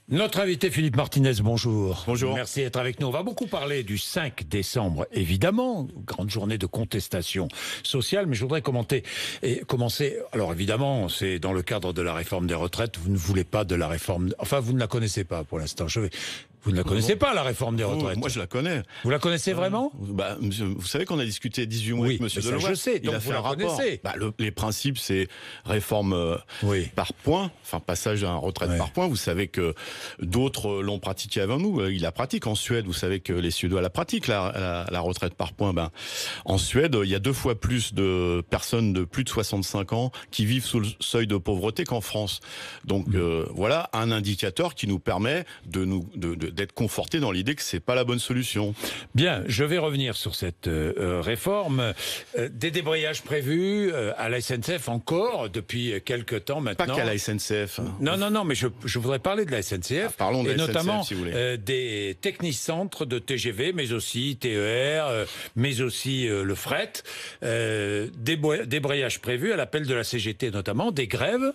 Notre invité Philippe Martinez, bonjour. Bonjour. Merci d'être avec nous. On va beaucoup parler du 5 décembre, évidemment, grande journée de contestation sociale, mais je voudrais commencer. Alors évidemment, c'est dans le cadre de la réforme des retraites, vous ne voulez pas de la réforme, enfin vous ne la connaissez pas pour l'instant. Vous ne la connaissez pas, la réforme des retraites? Moi, je la connais. Vous la connaissez vraiment? Vous savez qu'on a discuté 18 mois avec M. Deloitte. Je sais, donc vous la connaissez. Les principes, c'est réforme par points, enfin passage à un retraite par points. Vous savez que d'autres l'ont pratiqué avant nous. Ils la pratiquent en Suède. Vous savez que les Suédois la pratiquent, la retraite par points. En Suède, il y a 2 fois plus de personnes de plus de 65 ans qui vivent sous le seuil de pauvreté qu'en France. Donc voilà un indicateur qui nous permet d'être confortés dans l'idée que c'est pas la bonne solution. Bien, je vais revenir sur cette réforme. Des débrayages prévus à la SNCF encore depuis quelques temps maintenant. Pas qu'à la SNCF. Non, mais je voudrais parler de la SNCF. Parlons de la SNCF, notamment si vous voulez. des technicentres de TGV, mais aussi TER, mais aussi le fret. Débrayages prévus à l'appel de la CGT notamment, des grèves.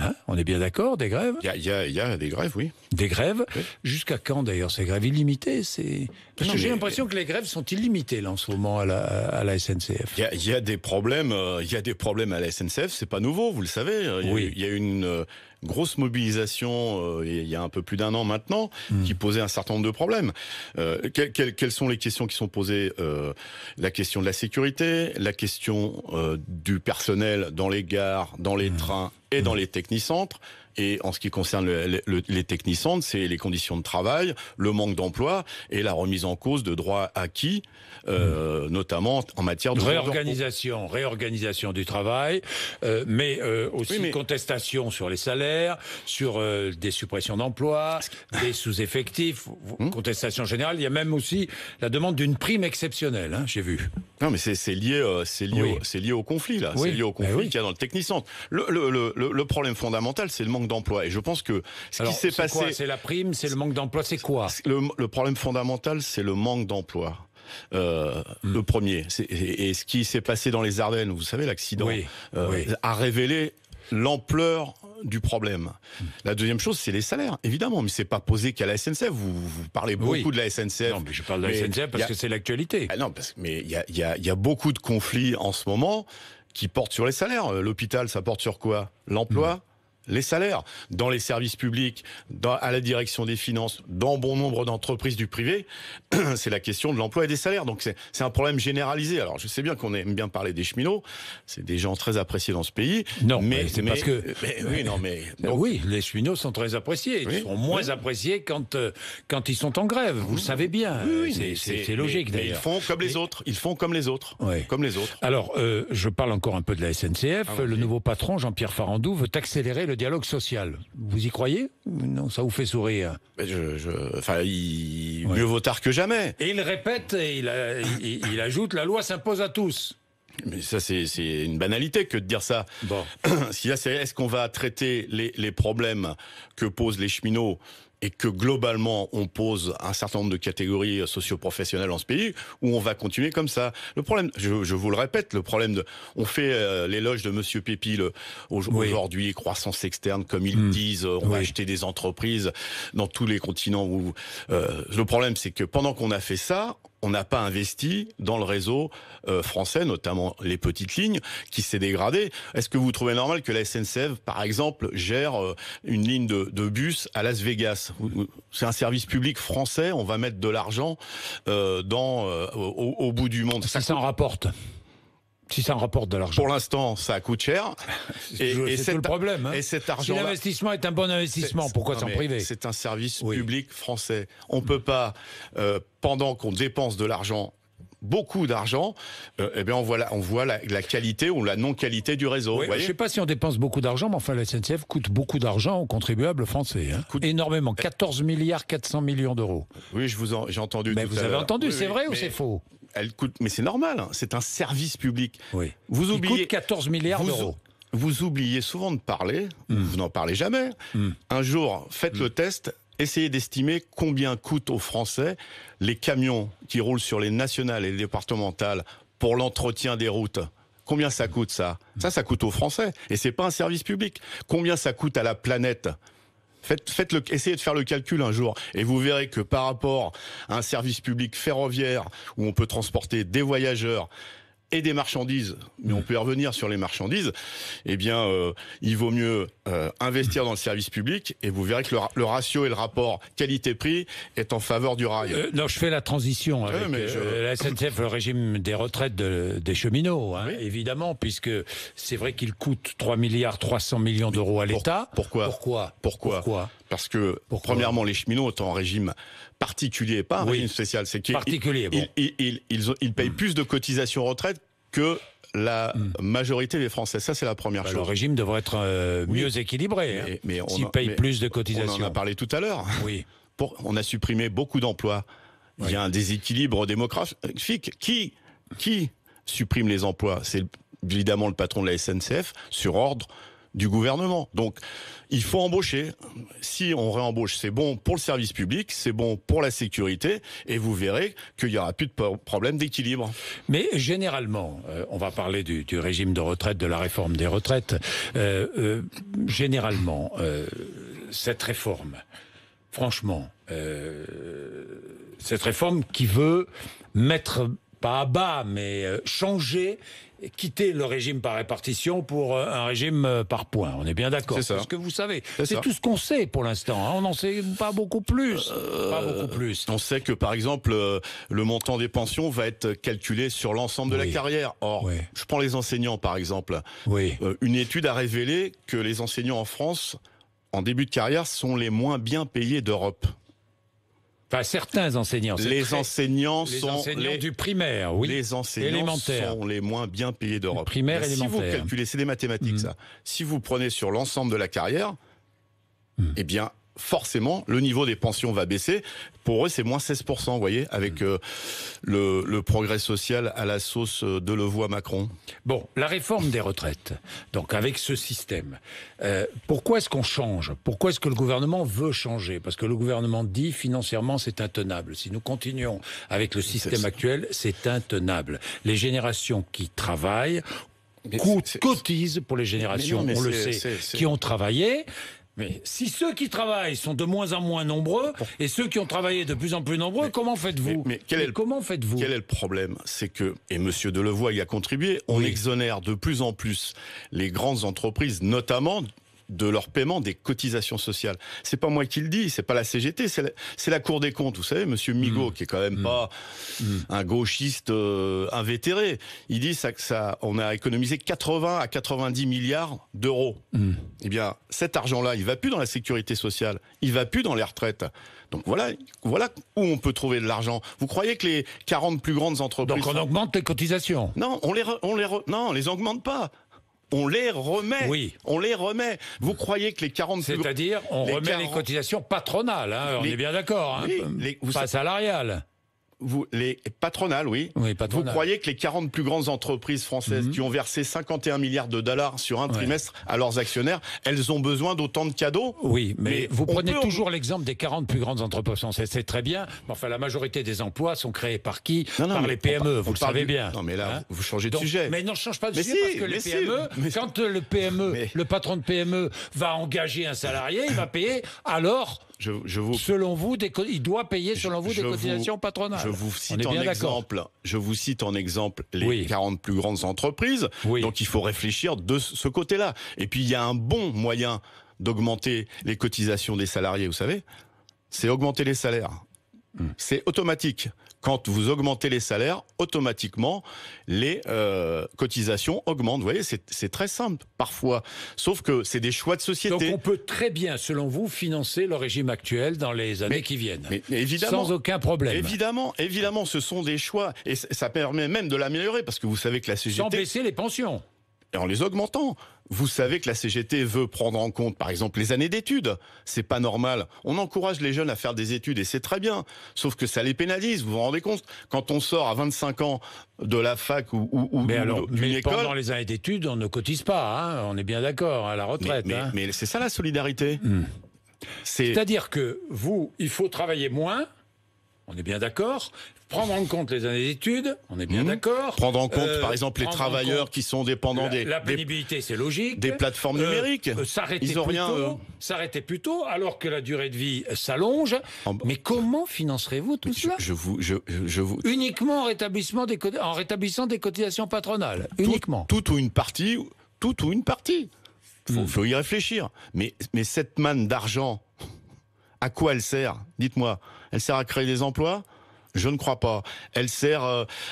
Hein, on est bien d'accord, des grèves? Il y a des grèves, oui. Des grèves? Oui. Jusqu'à quand d'ailleurs ces grèves illimitées? Parce que j'ai l'impression que les grèves sont illimitées là en ce moment à la SNCF. Il y a des problèmes à la SNCF, c'est pas nouveau, vous le savez. Il y a eu une grosse mobilisation il y a un peu plus d'1 an maintenant qui posait un certain nombre de problèmes. Quelles sont les questions qui sont posées? La question de la sécurité, la question du personnel dans les gares, dans les trains et dans les technicentres. Et en ce qui concerne les technicentres, c'est les conditions de travail, le manque d'emploi et la remise en cause de droits acquis, notamment en matière de réorganisation du travail, mais aussi contestation sur les salaires, sur des suppressions d'emplois, des sous-effectifs, contestation générale. Il y a même aussi la demande d'une prime exceptionnelle, hein, j'ai vu. Non, mais c'est lié au conflit là. C'est lié au conflit qu'il y a dans le technicentre. Le problème fondamental, c'est le manque d'emploi. Et je pense que ce qui s'est passé, c'est la prime, c'est le manque d'emploi, c'est quoi? Le problème fondamental, c'est le manque d'emploi. Le premier, et ce qui s'est passé dans les Ardennes, vous savez, l'accident, a révélé l'ampleur du problème. La deuxième chose, c'est les salaires, évidemment, mais c'est pas posé qu'à la SNCF. Vous parlez beaucoup de la SNCF. Non, mais je parle de la SNCF parce que c'est l'actualité. Mais il y a beaucoup de conflits en ce moment qui portent sur les salaires. L'hôpital, ça porte sur quoi? L'emploi, les salaires. Dans les services publics, à la direction des finances, dans bon nombre d'entreprises du privé, c'est la question de l'emploi et des salaires. Donc c'est un problème généralisé. Alors je sais bien qu'on aime bien parler des cheminots, c'est des gens très appréciés dans ce pays. Non, mais c'est parce que... Oui, les cheminots sont très appréciés. Ils sont moins appréciés quand ils sont en grève. Vous le savez bien. C'est logique d'ailleurs. Ils font comme les autres. Ils font comme les autres. Comme les autres. Alors, je parle encore un peu de la SNCF. Le nouveau patron, Jean-Pierre Farandou, veut accélérer le dialogue social. Vous y croyez? Non, ça vous fait sourire. Mieux vaut tard que jamais. Et il répète, et il ajoute, la loi s'impose à tous. Mais ça, c'est une banalité que de dire ça. Bon. Est-ce qu'on va traiter les problèmes que posent les cheminots et que globalement on pose un certain nombre de catégories socio-professionnelles dans ce pays, ou on va continuer comme ça? Le problème, je vous le répète, on fait l'éloge de Monsieur Pépi aujourd'hui, croissance externe, comme ils disent, on va acheter des entreprises dans tous les continents. Le problème, c'est que pendant qu'on a fait ça, on n'a pas investi dans le réseau français, notamment les petites lignes, qui s'est dégradé. Est-ce que vous trouvez normal que la SNCF, par exemple, gère une ligne de bus à Las Vegas? C'est un service public français, on va mettre de l'argent au bout du monde. Ça en rapporte. Si ça en rapporte de l'argent. Pour l'instant, ça coûte cher. C'est tout le problème. Hein. Et cet argent, si l'investissement est un bon investissement, pourquoi s'en priver? C'est un service public français. On peut pas, pendant qu'on dépense de l'argent, beaucoup d'argent, on voit la qualité ou la non-qualité du réseau. Je ne sais pas si on dépense beaucoup d'argent, mais enfin la SNCF coûte beaucoup d'argent aux contribuables français. Hein. Énormément, 14 milliards 400 millions d'euros. Oui, j'ai entendu. Mais vous avez entendu, c'est vrai ou c'est faux? Elle coûte, mais c'est normal, hein, c'est un service public. Oui. Vous oubliez, il coûte 14 milliards d'euros. Vous oubliez souvent de parler, vous n'en parlez jamais. Un jour, faites le test, essayez d'estimer combien coûtent aux Français les camions qui roulent sur les nationales et les départementales pour l'entretien des routes. Combien ça coûte ça? Ça coûte aux Français. Et c'est pas un service public. Combien ça coûte à la planète? Essayez de faire le calcul un jour et vous verrez que par rapport à un service public ferroviaire où on peut transporter des voyageurs et des marchandises, mais on peut y revenir sur les marchandises, eh bien, il vaut mieux investir dans le service public et vous verrez que le ratio et le rapport qualité-prix est en faveur du rail. Non, je fais la transition avec la SNCF, le régime des retraites des cheminots, hein, oui. Évidemment, puisque c'est vrai qu'il coûte 3,3 milliards d'euros à l'État. Pourquoi Parce que, premièrement, les cheminots sont en régime particulier, pas un régime spécial. C'est qu'ils ils payent plus de cotisations retraite que la majorité des Français. Ça, c'est la première chose. Le régime devrait être mieux équilibré, hein, mais s'ils payent plus de cotisations. On en a parlé tout à l'heure. Oui. On a supprimé beaucoup d'emplois. Oui. Il y a un déséquilibre démographique. Qui supprime les emplois? C'est évidemment le patron de la SNCF, sur ordre du gouvernement. Donc, il faut embaucher. Si on réembauche, c'est bon pour le service public, c'est bon pour la sécurité, et vous verrez qu'il n'y aura plus de problème d'équilibre. Mais généralement, on va parler du régime de retraite, de la réforme des retraites. Généralement, cette réforme, franchement, cette réforme qui veut mettre, pas à bas, mais changer, quitter le régime par répartition pour un régime par points. On est bien d'accord. C'est ce que vous savez. C'est tout ce qu'on sait pour l'instant. Hein. On n'en sait pas beaucoup plus. Pas beaucoup plus. On sait que, par exemple, le montant des pensions va être calculé sur l'ensemble de la carrière. Or, je prends les enseignants, par exemple. Une étude a révélé que les enseignants en France, en début de carrière, sont les moins bien payés d'Europe. Enfin, certains enseignants. Les enseignants du primaire, oui. Les enseignants sont les moins bien payés d'Europe. Primaire, élémentaire. Si vous calculez, c'est des mathématiques, ça. Si vous prenez sur l'ensemble de la carrière, eh bien, forcément, le niveau des pensions va baisser. Pour eux, c'est moins 16%, vous voyez, avec le progrès social à la sauce Delevoye-Macron. Bon, la réforme des retraites, donc avec ce système, pourquoi est-ce qu'on change? Pourquoi est-ce que le gouvernement veut changer? Parce que le gouvernement dit, financièrement, c'est intenable. Si nous continuons avec le système actuel, c'est intenable. Les générations qui travaillent cotisent pour les générations, on le sait, qui ont travaillé. Mais si ceux qui travaillent sont de moins en moins nombreux et ceux qui ont travaillé de plus en plus nombreux, comment faites-vous? Comment faites-vous? Quel est le problème? C'est que, et M. Delevoye y a contribué, on exonère de plus en plus les grandes entreprises, notamment de leur paiement des cotisations sociales. C'est pas moi qui le dis, c'est pas la CGT, c'est la Cour des comptes. Vous savez, Monsieur Migaud, qui est quand même pas un gauchiste invétéré, il dit on a économisé 80 à 90 milliards d'euros. Eh bien, cet argent-là, il va plus dans la sécurité sociale, il va plus dans les retraites. Donc voilà où on peut trouver de l'argent. Vous croyez que les 40 plus grandes entreprises... Donc on augmente les cotisations? Non, on les augmente pas. On les remet. Oui. On les remet. Vous croyez que les 40... C'est-à-dire, on remet les cotisations patronales, hein, on est bien d'accord, hein, pas salariales. Les patronales, oui. Patronales. Vous croyez que les 40 plus grandes entreprises françaises qui ont versé 51 milliards de dollars sur un trimestre à leurs actionnaires, elles ont besoin d'autant de cadeaux? Oui, mais vous prenez toujours l'exemple des 40 plus grandes entreprises françaises. C'est très bien, mais enfin, la majorité des emplois sont créés par qui? Par les PME, vous le savez bien. Non, mais là, vous changez de sujet. Mais non, je ne change pas de sujet, parce que les PME, quand le PME, le patron de PME va engager un salarié, il va payer alors... Selon vous, il doit payer, selon vous, des cotisations patronales. Je vous cite en exemple les 40 plus grandes entreprises. Donc il faut réfléchir de ce côté-là. Et puis il y a un bon moyen d'augmenter les cotisations des salariés, vous savez, c'est augmenter les salaires. C'est automatique. Quand vous augmentez les salaires, automatiquement, les cotisations augmentent. Vous voyez, c'est très simple, parfois. Sauf que c'est des choix de société. Donc on peut très bien, selon vous, financer le régime actuel dans les années qui viennent. Mais évidemment, sans aucun problème. Évidemment, ce sont des choix. Et ça permet même de l'améliorer, parce que vous savez que la CGT... Sans baisser les pensions. Et en les augmentant. Vous savez que la CGT veut prendre en compte, par exemple, les années d'études. C'est pas normal. On encourage les jeunes à faire des études et c'est très bien. Sauf que ça les pénalise. Vous vous rendez compte? Quand on sort à 25 ans de la fac ou d'une école... pendant les années d'études, on ne cotise pas. Hein, on est bien d'accord, à la retraite. Mais c'est ça la solidarité. C'est-à-dire que il faut travailler moins. On est bien d'accord. prendre en compte les années d'études, on est bien d'accord. Prendre en compte, par exemple, les travailleurs qui sont dépendants la pénibilité, c'est logique. Des plateformes numériques. S'arrêter plus tôt, alors que la durée de vie s'allonge. Mais comment financerez-vous tout cela? Je vous... Uniquement en rétablissant des cotisations patronales. Uniquement. Tout ou une partie. Faut y réfléchir. Mais cette manne d'argent, à quoi elle sert? Dites-moi. Elle sert à créer des emplois? Je ne crois pas. Elle sert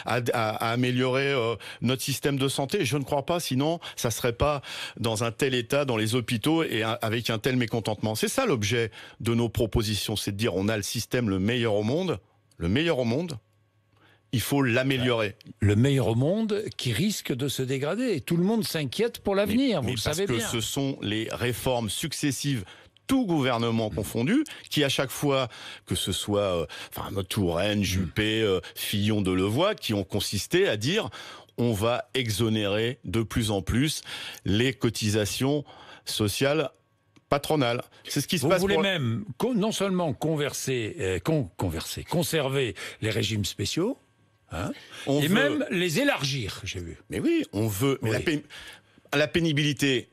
à améliorer notre système de santé? Je ne crois pas, sinon ça serait pas dans un tel état dans les hôpitaux et avec un tel mécontentement. C'est ça l'objet de nos propositions, c'est de dire on a le système le meilleur au monde, il faut l'améliorer. Le meilleur au monde qui risque de se dégrader. Et tout le monde s'inquiète pour l'avenir, vous le savez bien. Parce que ce sont les réformes successives, tout gouvernement confondu, qui à chaque fois, que ce soit Touraine, Juppé, Fillon, Delevoye, qui ont consisté à dire on va exonérer de plus en plus les cotisations sociales patronales. C'est ce qui se passe. Vous voulez même non seulement conserver les régimes spéciaux, même les élargir, j'ai vu. Mais oui, on veut. Mais la pénibilité,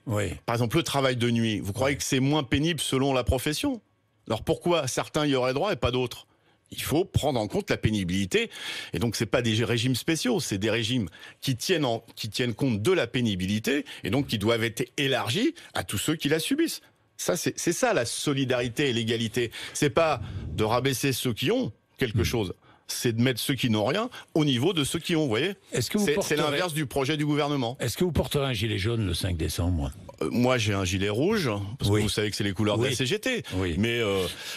par exemple le travail de nuit, vous croyez que c'est moins pénible selon la profession? Alors pourquoi certains y auraient droit et pas d'autres? Il faut prendre en compte la pénibilité. Et donc c'est pas des régimes spéciaux, c'est des régimes qui tiennent compte de la pénibilité et donc qui doivent être élargis à tous ceux qui la subissent. Ça, c'est ça la solidarité et l'égalité. C'est pas de rabaisser ceux qui ont quelque chose. C'est de mettre ceux qui n'ont rien au niveau de ceux qui ont, vous voyez. C'est l'inverse du projet du gouvernement. Est-ce que vous porterez un gilet jaune le 5 décembre? Moi, j'ai un gilet rouge, parce que vous savez que c'est les couleurs de la CGT. Mais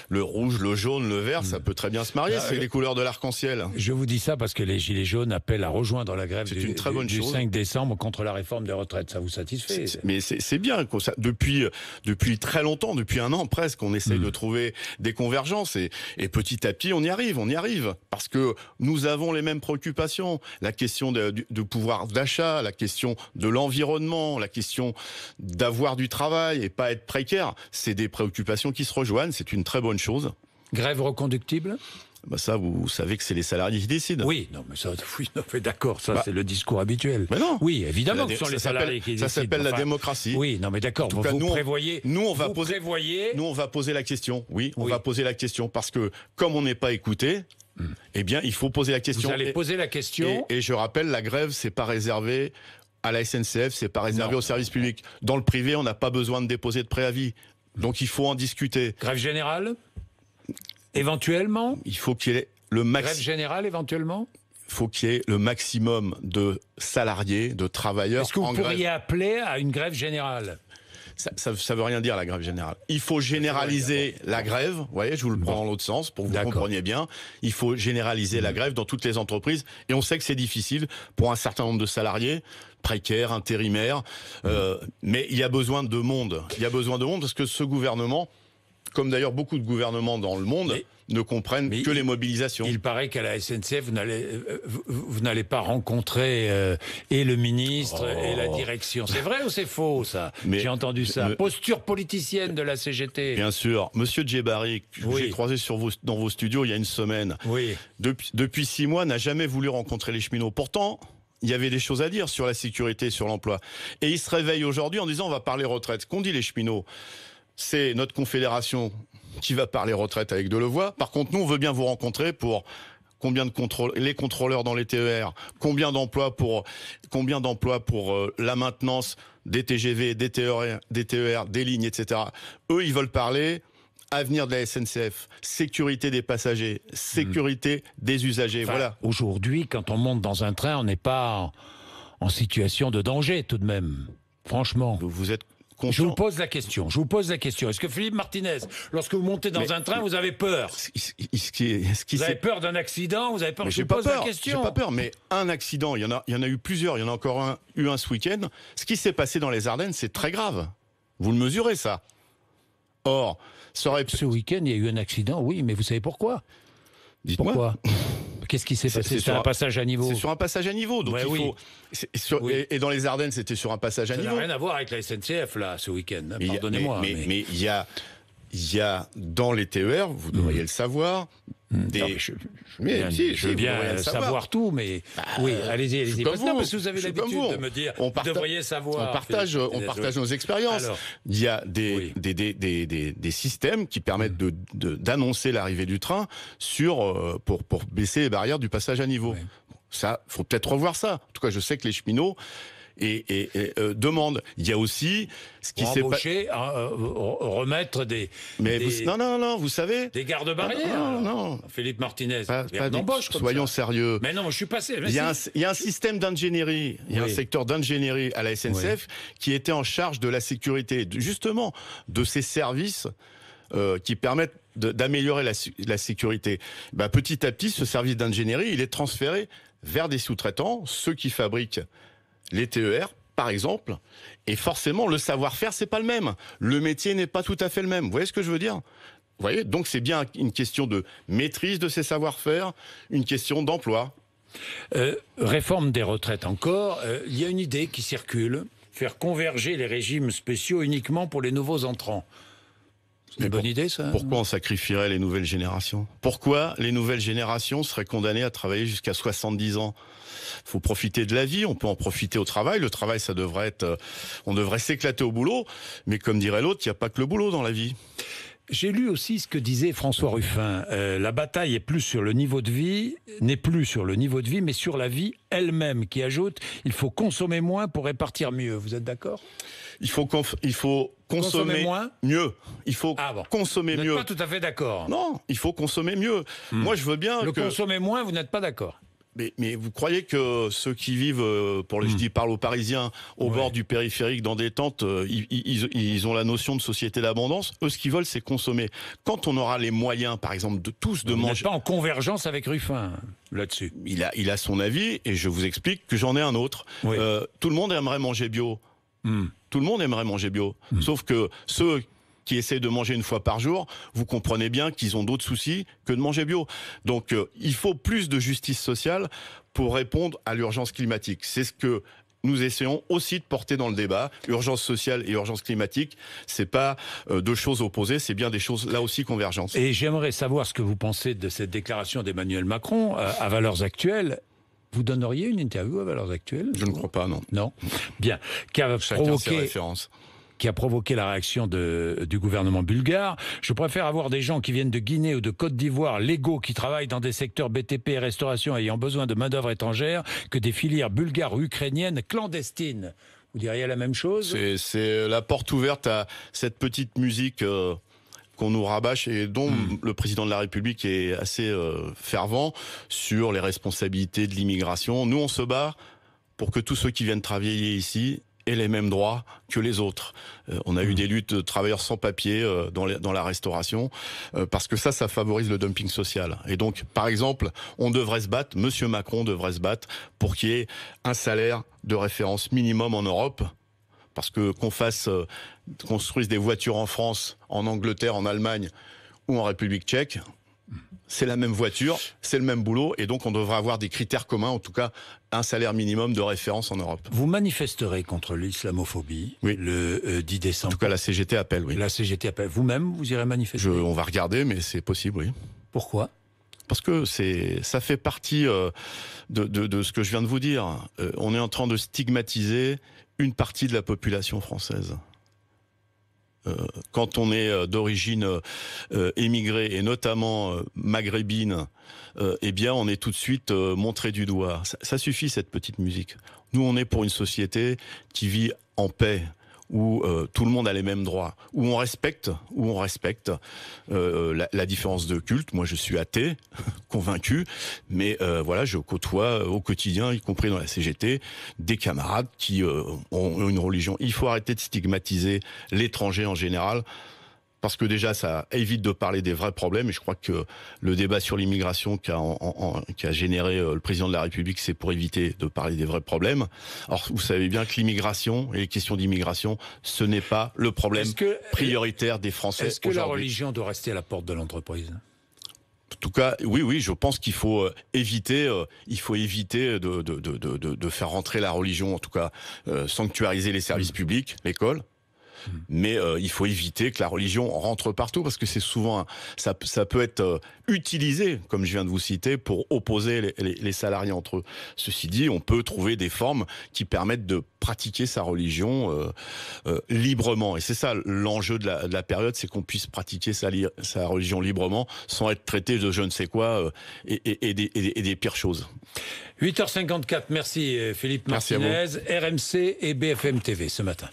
le rouge, le jaune, le vert, ça peut très bien se marier, c'est les couleurs de l'arc-en-ciel. Je vous dis ça parce que les gilets jaunes appellent à rejoindre la grève du 5 décembre contre la réforme des retraites. Ça vous satisfait? Mais c'est bien. Depuis très longtemps, depuis un an presque, on essaye de trouver des convergences. Et petit à petit, on y arrive. Parce que nous avons les mêmes préoccupations. La question de pouvoir d'achat, la question de l'environnement, la question d'avoir du travail et pas être précaire, c'est des préoccupations qui se rejoignent, c'est une très bonne chose. Grève reconductible? Ça, vous savez que c'est les salariés qui décident. Oui, non, mais ça, d'accord, ça c'est le discours habituel. Mais non. Oui, évidemment que ce sont les salariés qui décident. Ça s'appelle la démocratie. Oui, non, mais d'accord, vous prévoyez. Nous, on va poser la question. Oui, on va poser la question parce que comme on n'est pas écouté, eh bien, il faut poser la question. Vous allez poser la question. Et je rappelle, la grève, c'est pas réservé à la SNCF, c'est pas réservé au service public. Dans le privé, on n'a pas besoin de déposer de préavis. Donc il faut en discuter. Grève générale? Éventuellement? Il faut qu'il y ait le maximum. Grève générale, éventuellement? Il faut qu'il y ait le maximum de salariés, de travailleurs. Est-ce que vous pourriez appeler à une grève générale? Ça veut rien dire, la grève générale. Il faut généraliser la grève. Vous voyez, je vous le prends dans l'autre sens pour que vous compreniez bien. Il faut généraliser la grève dans toutes les entreprises. Et on sait que c'est difficile pour un certain nombre de salariés, précaires, intérimaires. Mais il y a besoin de monde. Il y a besoin de monde parce que ce gouvernement, comme d'ailleurs beaucoup de gouvernements dans le monde, ne comprennent que les mobilisations. Il paraît qu'à la SNCF, vous n'allez pas rencontrer et le ministre et la direction. C'est vrai ou c'est faux, ça? J'ai entendu ça. Posture politicienne de la CGT. Bien sûr. Monsieur Djebari, j'ai croisé dans vos studios il y a une semaine. Depuis 6 mois, n'a jamais voulu rencontrer les cheminots. Pourtant, il y avait des choses à dire sur la sécurité et sur l'emploi. Et il se réveille aujourd'hui en disant on va parler retraite. Qu'ont dit les cheminots? C'est notre confédération qui va parler retraite avec Delevoye. Par contre, nous, on veut bien vous rencontrer pour combien de les contrôleurs dans les TER, combien d'emplois pour la maintenance des TGV, des TER, des lignes, etc. Eux, ils veulent parler avenir de la SNCF, sécurité des passagers, sécurité des usagers. Voilà. Aujourd'hui, quand on monte dans un train, on n'est pas en situation de danger, tout de même. Franchement. Vous êtes conscient. Je vous pose la question. Est-ce que Philippe Martinez, lorsque vous montez dans un train, vous avez peur? Vous avez peur d'un accident? Vous avez peur? Je vous pose la question. J'ai pas peur, mais un accident, il y en a eu plusieurs. Il y en a encore eu un ce week-end. Ce qui s'est passé dans les Ardennes, c'est très grave. Vous le mesurez, ça. Or, ce week-end, il y a eu un accident, oui, mais vous savez pourquoi? Dites-moi. Pourquoi? Qu'est-ce qui s'est passé? C'est un passage à niveau. C'est sur un passage à niveau. Donc et dans les Ardennes, c'était sur un passage à niveau. Ça n'a rien à voir avec la SNCF, là, ce week-end. Pardonnez-moi. Mais il y a dans les TER, vous devriez le savoir, Je veux bien savoir tout, mais oui, allez-y. Parce que vous avez l'habitude de me dire, vous devriez savoir. On partage nos expériences. Alors, il y a des systèmes qui permettent d'annoncer l'arrivée du train pour baisser les barrières du passage à niveau. Oui. Ça, faut peut-être revoir ça. En tout cas, je sais que les cheminots demande. Il y a aussi ce qui s'est passé. Remettre des. Mais vous savez. Des gardes-barrières. Non. Philippe Martinez. Soyons sérieux. Mais non, je suis passé. Il y a un système d'ingénierie, il y a un secteur d'ingénierie à la SNCF qui était en charge de la sécurité, justement, de ces services qui permettent d'améliorer la sécurité. Petit à petit, ce service d'ingénierie, il est transféré vers des sous-traitants, ceux qui fabriquent les TER, par exemple, et forcément, le savoir-faire, c'est pas le même. Le métier n'est pas tout à fait le même. Vous voyez ce que je veux dire ? Vous voyez ? Donc, c'est bien une question de maîtrise de ces savoir-faire, une question d'emploi. Réforme des retraites encore. Il y a une idée qui circule, faire converger les régimes spéciaux uniquement pour les nouveaux entrants. C'est une bonne idée, ça ? Pourquoi on sacrifierait les nouvelles générations ? Pourquoi les nouvelles générations seraient condamnées à travailler jusqu'à 70 ans ? Il faut profiter de la vie, on peut en profiter au travail. Le travail, ça devrait être... on devrait s'éclater au boulot. Mais comme dirait l'autre, il n'y a pas que le boulot dans la vie. J'ai lu aussi ce que disait François Ruffin. La bataille n'est plus sur le niveau de vie, mais sur la vie elle-même, qui ajoute « il faut consommer moins pour répartir mieux ». Vous êtes d'accord ? Il faut consommer moins mieux. Il faut consommer mieux. Vous n'êtes pas tout à fait d'accord ? Non, il faut consommer mieux. Moi, je veux bien consommer moins, vous n'êtes pas d'accord ? Mais vous croyez que ceux qui vivent, je parle aux Parisiens, au bord du périphérique, dans des tentes, ils ont la notion de société d'abondance. Eux, ce qu'ils veulent, c'est consommer. Quand on aura les moyens, par exemple, de manger... Vous n'êtes pas en convergence avec Ruffin, là-dessus. Il a son avis, et je vous explique que j'en ai un autre. Oui. Tout le monde aimerait manger bio. Tout le monde aimerait manger bio. Sauf que ceux qui essaient de manger une fois par jour, vous comprenez bien qu'ils ont d'autres soucis que de manger bio. Donc, il faut plus de justice sociale pour répondre à l'urgence climatique. C'est ce que nous essayons aussi de porter dans le débat. Urgence sociale et urgence climatique, c'est pas deux choses opposées, c'est bien des choses là aussi convergentes. Et j'aimerais savoir ce que vous pensez de cette déclaration d'Emmanuel Macron à Valeurs Actuelles. Vous donneriez une interview à Valeurs Actuelles ? Je ne crois pas, non. Non ? Bien. Qui a provoqué la réaction du gouvernement bulgare. Je préfère avoir des gens qui viennent de Guinée ou de Côte d'Ivoire, légaux, qui travaillent dans des secteurs BTP et restauration ayant besoin de main-d'œuvre étrangère, que des filières bulgares ou ukrainiennes clandestines. Vous diriez la même chose ? C'est la porte ouverte à cette petite musique qu'on nous rabâche et dont le président de la République est assez fervent sur les responsabilités de l'immigration. Nous, on se bat pour que tous ceux qui viennent travailler ici aient les mêmes droits que les autres. On a eu des luttes de travailleurs sans papier dans la restauration, parce que ça favorise le dumping social. Et donc, par exemple, on devrait se battre, Monsieur Macron devrait se battre pour qu'il y ait un salaire de référence minimum en Europe, parce que qu'on construise des voitures en France, en Angleterre, en Allemagne ou en République tchèque, c'est la même voiture, c'est le même boulot, et donc on devrait avoir des critères communs, en tout cas un salaire minimum de référence en Europe. Vous manifesterez contre l'islamophobie le 10 décembre. En tout cas, la CGT appelle, oui. La CGT appelle. Vous-même, vous irez manifester ? On va regarder, mais c'est possible, oui. Pourquoi ? Parce que ça fait partie de ce que je viens de vous dire. On est en train de stigmatiser une partie de la population française. Quand on est d'origine émigrée et notamment maghrébine, eh bien on est tout de suite montré du doigt. Ça suffit, cette petite musique. Nous, on est pour une société qui vit en paix, où tout le monde a les mêmes droits, où on respecte la différence de culte. Moi, je suis athée, convaincu, mais voilà, je côtoie au quotidien, y compris dans la CGT, des camarades qui ont une religion. Il faut arrêter de stigmatiser l'étranger en général, parce que déjà, ça évite de parler des vrais problèmes. Et je crois que le débat sur l'immigration qui a généré le président de la République, c'est pour éviter de parler des vrais problèmes. Alors, vous savez bien que l'immigration et les questions d'immigration, ce n'est pas le problème prioritaire des Français. Est-ce que la religion doit rester à la porte de l'entreprise ? En tout cas, oui, je pense qu'il faut éviter de faire rentrer la religion, en tout cas sanctuariser les services publics, l'école. Mais il faut éviter que la religion rentre partout, parce que c'est souvent ça peut être utilisé, comme je viens de vous citer, pour opposer les salariés entre eux. Ceci dit, on peut trouver des formes qui permettent de pratiquer sa religion librement. Et c'est ça l'enjeu de la période, c'est qu'on puisse pratiquer sa religion librement sans être traité de je ne sais quoi et des pires choses. 8h54, merci Philippe Martinez, RMC et BFM TV ce matin.